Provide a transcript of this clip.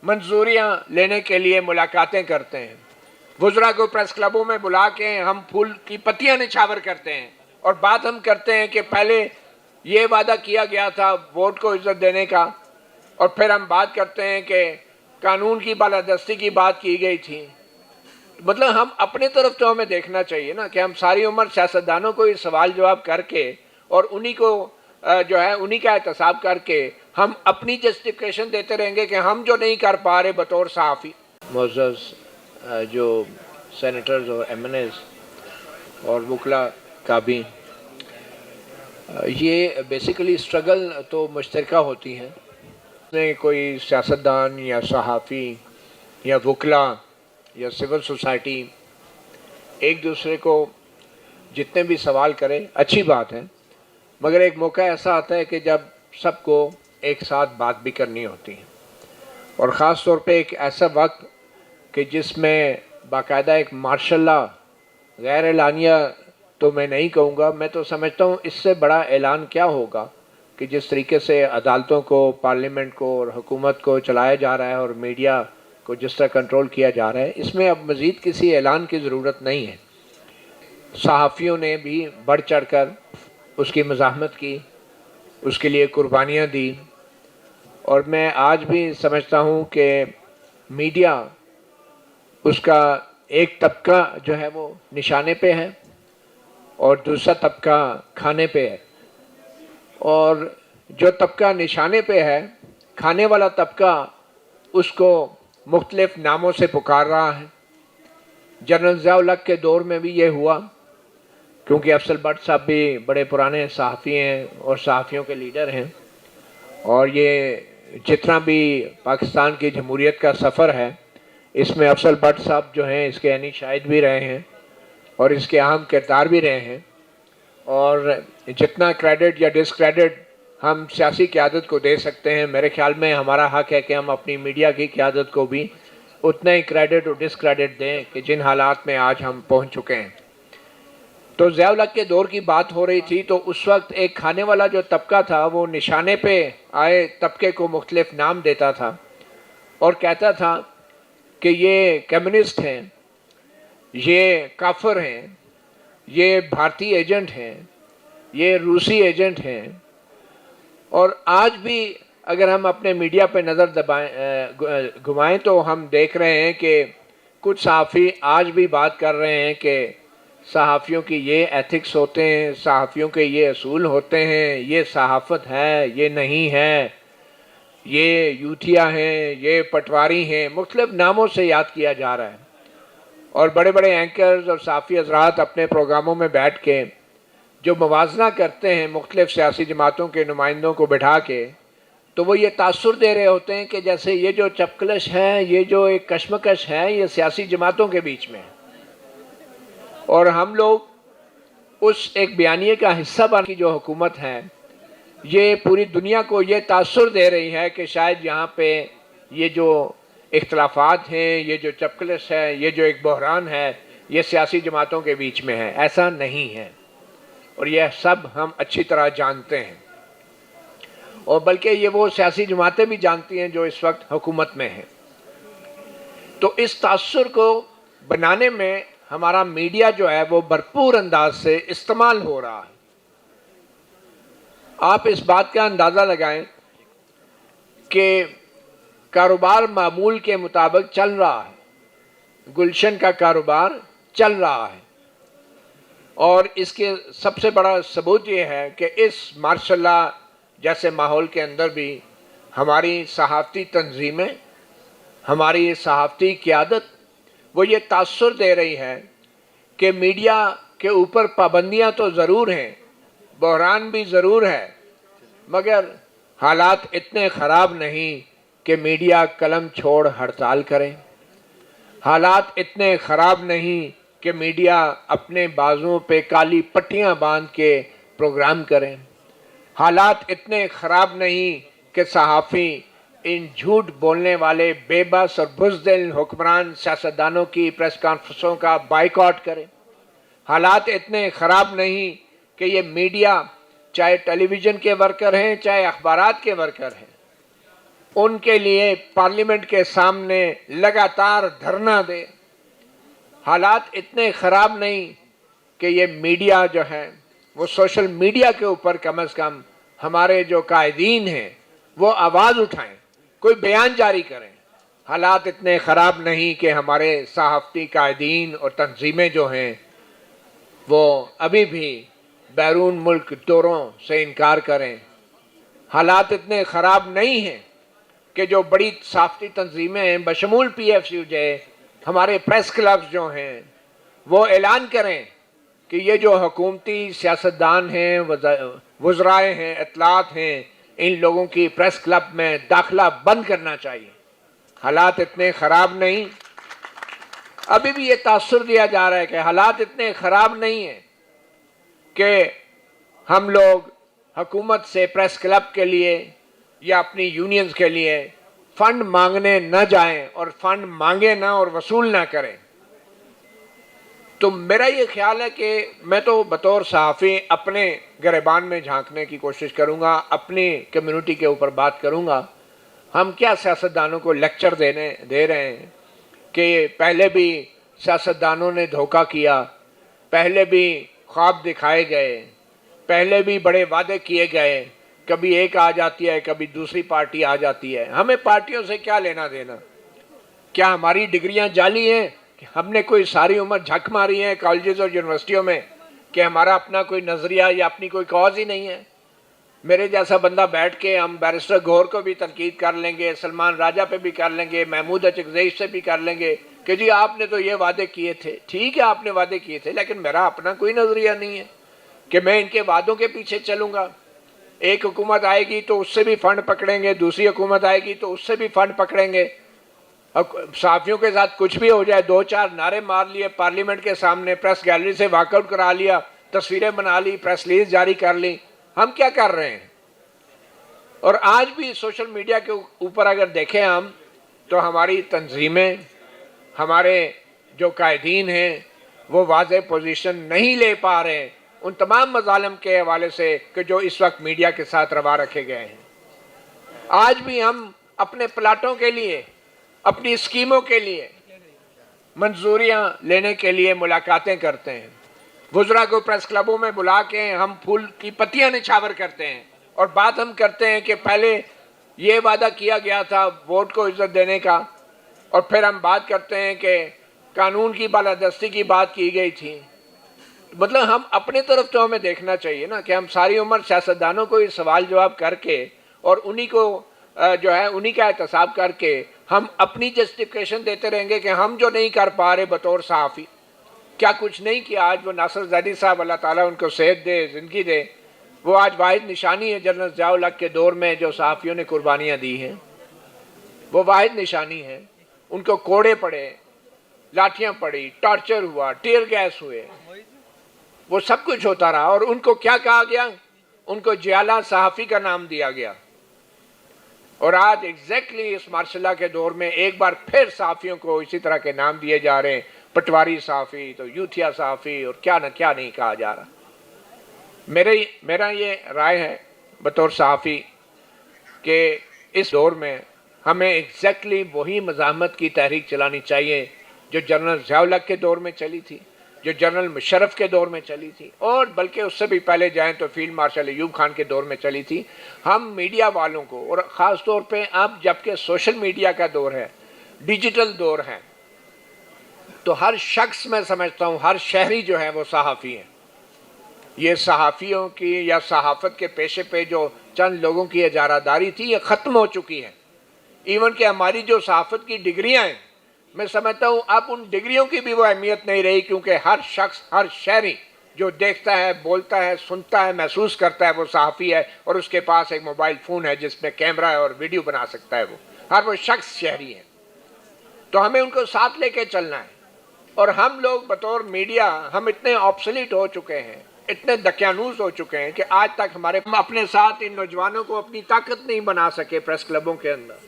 منظوریاں لینے کے لیے ملاقاتیں کرتے ہیں، وزراء کو پریس کلبوں میں بلا کے ہم پھول کی پتیاں نچھاور کرتے ہیں اور بات ہم کرتے ہیں کہ پہلے یہ وعدہ کیا گیا تھا ووٹ کو عزت دینے کا، اور پھر ہم بات کرتے ہیں کہ قانون کی بالادستی کی بات کی گئی تھی۔ مطلب ہم اپنے طرف تو ہمیں دیکھنا چاہیے نا کہ ہم ساری عمر سیاستدانوں کو یہ سوال جواب کر کے اور انہی کو جو ہے انہی کا احتساب کر کے ہم اپنی جسٹیفیکیشن دیتے رہیں گے کہ ہم جو نہیں کر پا رہے بطور صحافی۔ معزز جو سینیٹرز اور ایم این ایز اور وکلا کا بھی یہ بیسیکلی اسٹرگل تو مشترکہ ہوتی ہیں، اس میں کوئی سیاستدان یا صحافی یا وکلا یا سول سوسائٹی ایک دوسرے کو جتنے بھی سوال کرے اچھی بات ہے، مگر ایک موقع ایسا آتا ہے کہ جب سب کو ایک ساتھ بات بھی کرنی ہوتی ہے، اور خاص طور پہ ایک ایسا وقت کہ جس میں باقاعدہ ایک مارشل لا غیر اعلانیہ تو میں نہیں کہوں گا، میں تو سمجھتا ہوں اس سے بڑا اعلان کیا ہوگا کہ جس طریقے سے عدالتوں کو، پارلیمنٹ کو اور حکومت کو چلایا جا رہا ہے اور میڈیا کو جس طرح کنٹرول کیا جا رہا ہے، اس میں اب مزید کسی اعلان کی ضرورت نہیں ہے۔ صحافیوں نے بھی بڑھ چڑھ کر اس کی مزاحمت کی، اس کے لیے قربانیاں دی، اور میں آج بھی سمجھتا ہوں کہ میڈیا اس کا ایک طبقہ جو ہے وہ نشانے پہ ہے اور دوسرا طبقہ کھانے پہ ہے، اور جو طبقہ نشانے پہ ہے کھانے والا طبقہ اس کو مختلف ناموں سے پکار رہا ہے۔ جنرل ضیاء الحق کے دور میں بھی یہ ہوا، کیونکہ افضل بٹ صاحب بھی بڑے پرانے صحافی ہیں اور صحافیوں کے لیڈر ہیں، اور یہ جتنا بھی پاکستان کی جمہوریت کا سفر ہے اس میں افضل بٹ صاحب جو ہیں اس کے عینی شاہد بھی رہے ہیں اور اس کے اہم کردار بھی رہے ہیں، اور جتنا کریڈٹ یا ڈس کریڈٹ ہم سیاسی قیادت کو دے سکتے ہیں، میرے خیال میں ہمارا حق ہے کہ ہم اپنی میڈیا کی قیادت کو بھی اتنا ہی کریڈٹ اور ڈس کریڈٹ دیں کہ جن حالات میں آج ہم پہنچ چکے ہیں۔ تو ضیاء الحق کے دور کی بات ہو رہی تھی، تو اس وقت ایک کھانے والا جو طبقہ تھا وہ نشانے پہ آئے طبقے کو مختلف نام دیتا تھا اور کہتا تھا کہ یہ کمیونسٹ ہیں، یہ کافر ہیں، یہ بھارتی ایجنٹ ہیں، یہ روسی ایجنٹ ہیں۔ اور آج بھی اگر ہم اپنے میڈیا پہ نظر گھمائیں تو ہم دیکھ رہے ہیں کہ کچھ صحافی آج بھی بات کر رہے ہیں کہ صحافیوں کی یہ ایتھکس ہوتے ہیں، صحافیوں کے یہ اصول ہوتے ہیں، یہ صحافت ہے، یہ نہیں ہے، یہ یوتھیا ہیں، یہ پٹواری ہیں، مختلف ناموں سے یاد کیا جا رہا ہے، اور بڑے بڑے اینکرز اور صحافی حضرات اپنے پروگراموں میں بیٹھ کے جو موازنہ کرتے ہیں مختلف سیاسی جماعتوں کے نمائندوں کو بٹھا کے، تو وہ یہ تاثر دے رہے ہوتے ہیں کہ جیسے یہ جو چپکلش ہے، یہ جو ایک کشمکش ہے، یہ سیاسی جماعتوں کے بیچ میں ہے، اور ہم لوگ اس ایک بیانیے کا حصہ بن کی جو حکومت ہے یہ پوری دنیا کو یہ تاثر دے رہی ہے کہ شاید یہاں پہ یہ جو اختلافات ہیں، یہ جو چپکلش ہے، یہ جو ایک بحران ہے، یہ سیاسی جماعتوں کے بیچ میں ہے۔ ایسا نہیں ہے، اور یہ سب ہم اچھی طرح جانتے ہیں، اور بلکہ یہ وہ سیاسی جماعتیں بھی جانتی ہیں جو اس وقت حکومت میں ہیں۔ تو اس تاثر کو بنانے میں ہمارا میڈیا جو ہے وہ بھرپور انداز سے استعمال ہو رہا ہے۔ آپ اس بات کا اندازہ لگائیں کہ کاروبار معمول کے مطابق چل رہا ہے، گلشن کا کاروبار چل رہا ہے، اور اس کے سب سے بڑا ثبوت یہ ہے کہ اس ماشاء اللہ جیسے ماحول کے اندر بھی ہماری صحافتی تنظیمیں، ہماری صحافتی قیادت وہ یہ تاثر دے رہی ہے کہ میڈیا کے اوپر پابندیاں تو ضرور ہیں، بحران بھی ضرور ہے، مگر حالات اتنے خراب نہیں کہ میڈیا قلم چھوڑ ہڑتال کرے، حالات اتنے خراب نہیں کہ میڈیا اپنے بازوؤں پہ کالی پٹیاں باندھ کے پروگرام کریں، حالات اتنے خراب نہیں کہ صحافی ان جھوٹ بولنے والے بے بس اور بزدل حکمران سیاستدانوں کی پریس کانفرنسوں کا بائیکاٹ کریں، حالات اتنے خراب نہیں کہ یہ میڈیا چاہے ٹیلی ویژن کے ورکر ہیں چاہے اخبارات کے ورکر ہیں، ان کے لیے پارلیمنٹ کے سامنے لگاتار دھرنا دے. حالات اتنے خراب نہیں کہ یہ میڈیا جو ہے وہ سوشل میڈیا کے اوپر کم از کم ہمارے جو قائدین ہیں وہ آواز اٹھائیں, کوئی بیان جاری کریں. حالات اتنے خراب نہیں کہ ہمارے صحافتی قائدین اور تنظیمیں جو ہیں وہ ابھی بھی بیرون ملک دوروں سے انکار کریں. حالات اتنے خراب نہیں ہیں کہ جو بڑی صحافتی تنظیمیں ہیں بشمول PFCJ, ہمارے پریس کلبز جو ہیں وہ اعلان کریں کہ یہ جو حکومتی سیاستدان ہیں, وزرائے ہیں, اطلاعات ہیں, ان لوگوں کی پریس کلب میں داخلہ بند کرنا چاہیے. حالات اتنے خراب نہیں. ابھی بھی یہ تاثر دیا جا رہا ہے کہ حالات اتنے خراب نہیں ہیں کہ ہم لوگ حکومت سے پریس کلب کے لیے یا اپنی یونینز کے لیے فنڈ مانگنے نہ جائیں اور فنڈ مانگے نہ اور وصول نہ کریں. تو میرا یہ خیال ہے کہ میں تو بطور صحافی اپنے گریبان میں جھانکنے کی کوشش کروں گا, اپنی کمیونٹی کے اوپر بات کروں گا. ہم کیا سیاستدانوں کو لیکچر دے رہے ہیں کہ پہلے بھی سیاستدانوں نے دھوکہ کیا, پہلے بھی خواب دکھائے گئے, پہلے بھی بڑے وعدے کیے گئے, کبھی ایک آ جاتی ہے کبھی دوسری پارٹی آ جاتی ہے. ہمیں پارٹیوں سے کیا لینا دینا؟ کیا ہماری ڈگریاں جعلی ہیں؟ ہم نے کوئی ساری عمر جھک ماری ہے کالجز اور یونیورسٹیوں میں کہ ہمارا اپنا کوئی نظریہ یا اپنی کوئی کاز ہی نہیں ہے؟ میرے جیسا بندہ بیٹھ کے ہم بیرسٹر گور کو بھی تنقید کر لیں گے, سلمان راجہ پہ بھی کر لیں گے, محمود اچکزئی سے بھی کر لیں گے کہ جی آپ نے تو یہ وعدے کیے تھے. ٹھیک ہے آپ نے وعدے کیے تھے, لیکن میرا اپنا کوئی نظریہ نہیں ہے کہ میں ان کے وعدوں کے پیچھے چلوں گا. ایک حکومت آئے گی تو اس سے بھی فنڈ پکڑیں گے, دوسری حکومت آئے گی تو اس سے بھی فنڈ پکڑیں گے. صحافیوں کے ساتھ کچھ بھی ہو جائے, 2-4 نعرے مار لیے پارلیمنٹ کے سامنے, پریس گیلری سے واک آؤٹ کرا لیا, تصویریں بنا لی, پریس ریلیز جاری کر لی. ہم کیا کر رہے ہیں؟ اور آج بھی سوشل میڈیا کے اوپر اگر دیکھیں ہم تو ہماری تنظیمیں, ہمارے جو قائدین ہیں وہ واضح پوزیشن نہیں لے پا رہے ان تمام مظالم کے حوالے سے کہ جو اس وقت میڈیا کے ساتھ روا رکھے گئے ہیں. آج بھی ہم اپنے پلاٹوں کے لیے, اپنی اسکیموں کے لیے منظوریاں لینے کے لیے ملاقاتیں کرتے ہیں. وزراء کو پریس کلبوں میں بلا کے ہم پھول کی پتیاں نچھاور کرتے ہیں اور بات ہم کرتے ہیں کہ پہلے یہ وعدہ کیا گیا تھا ووٹ کو عزت دینے کا, اور پھر ہم بات کرتے ہیں کہ قانون کی بالادستی کی بات کی گئی تھی. مطلب ہم اپنے طرف تو ہمیں دیکھنا چاہیے نا کہ ہم ساری عمر سیاستدانوں کو یہ سوال جواب کر کے اور انہی کو جو ہے انہی کا احتساب کر کے ہم اپنی جسٹیفیکیشن دیتے رہیں گے کہ ہم جو نہیں کر پا رہے بطور صحافی, کیا کچھ نہیں کیا. آج وہ ناصر زیدی صاحب, اللہ تعالیٰ ان کو صحت دے, زندگی دے, وہ آج واحد نشانی ہے جنرل ضیاء الحق کے دور میں جو صحافیوں نے قربانیاں دی ہیں, وہ واحد نشانی ہے. ان کو کوڑے پڑے, لاٹھیاں پڑی, ٹارچر ہوا, ٹیئر گیس ہوئے, وہ سب کچھ ہوتا رہا, اور ان کو کیا کہا گیا؟ ان کو جیالہ صحافی کا نام دیا گیا. اور آج ایگزیکٹلی اس مارشل لاء کے دور میں ایک بار پھر صحافیوں کو اسی طرح کے نام دیے جا رہے ہیں, پٹواری صحافی, تو یوتھیا صحافی, اور کیا نہ کیا نہیں کہا جا رہا. میرا یہ رائے ہے بطور صحافی کہ اس دور میں ہمیں ایگزیکٹلی وہی مزاحمت کی تحریک چلانی چاہیے جو جنرل ضیاء الحق کے دور میں چلی تھی, جو جنرل مشرف کے دور میں چلی تھی, اور بلکہ اس سے بھی پہلے جائیں تو فیلڈ مارشل ایوب خان کے دور میں چلی تھی. ہم میڈیا والوں کو, اور خاص طور پہ اب جبکہ سوشل میڈیا کا دور ہے, ڈیجیٹل دور ہے, تو ہر شخص, میں سمجھتا ہوں ہر شہری جو ہے وہ صحافی ہے. یہ صحافیوں کی یا صحافت کے پیشے پہ جو چند لوگوں کی اجارہ داری تھی یہ ختم ہو چکی ہے. ایون کہ ہماری جو صحافت کی ڈگریاں ہیں, میں سمجھتا ہوں اب ان ڈگریوں کی بھی وہ اہمیت نہیں رہی, کیونکہ ہر شخص, ہر شہری جو دیکھتا ہے, بولتا ہے, سنتا ہے, محسوس کرتا ہے وہ صحافی ہے, اور اس کے پاس ایک موبائل فون ہے جس میں کیمرہ ہے اور ویڈیو بنا سکتا ہے. وہ شخص شہری ہے. تو ہمیں ان کو ساتھ لے کے چلنا ہے. اور ہم لوگ بطور میڈیا ہم اتنے آبسلیٹ ہو چکے ہیں, اتنے دقیانوس ہو چکے ہیں کہ آج تک ہم اپنے ساتھ ان نوجوانوں کو اپنی طاقت نہیں بنا سکے پریس کلبوں کے اندر.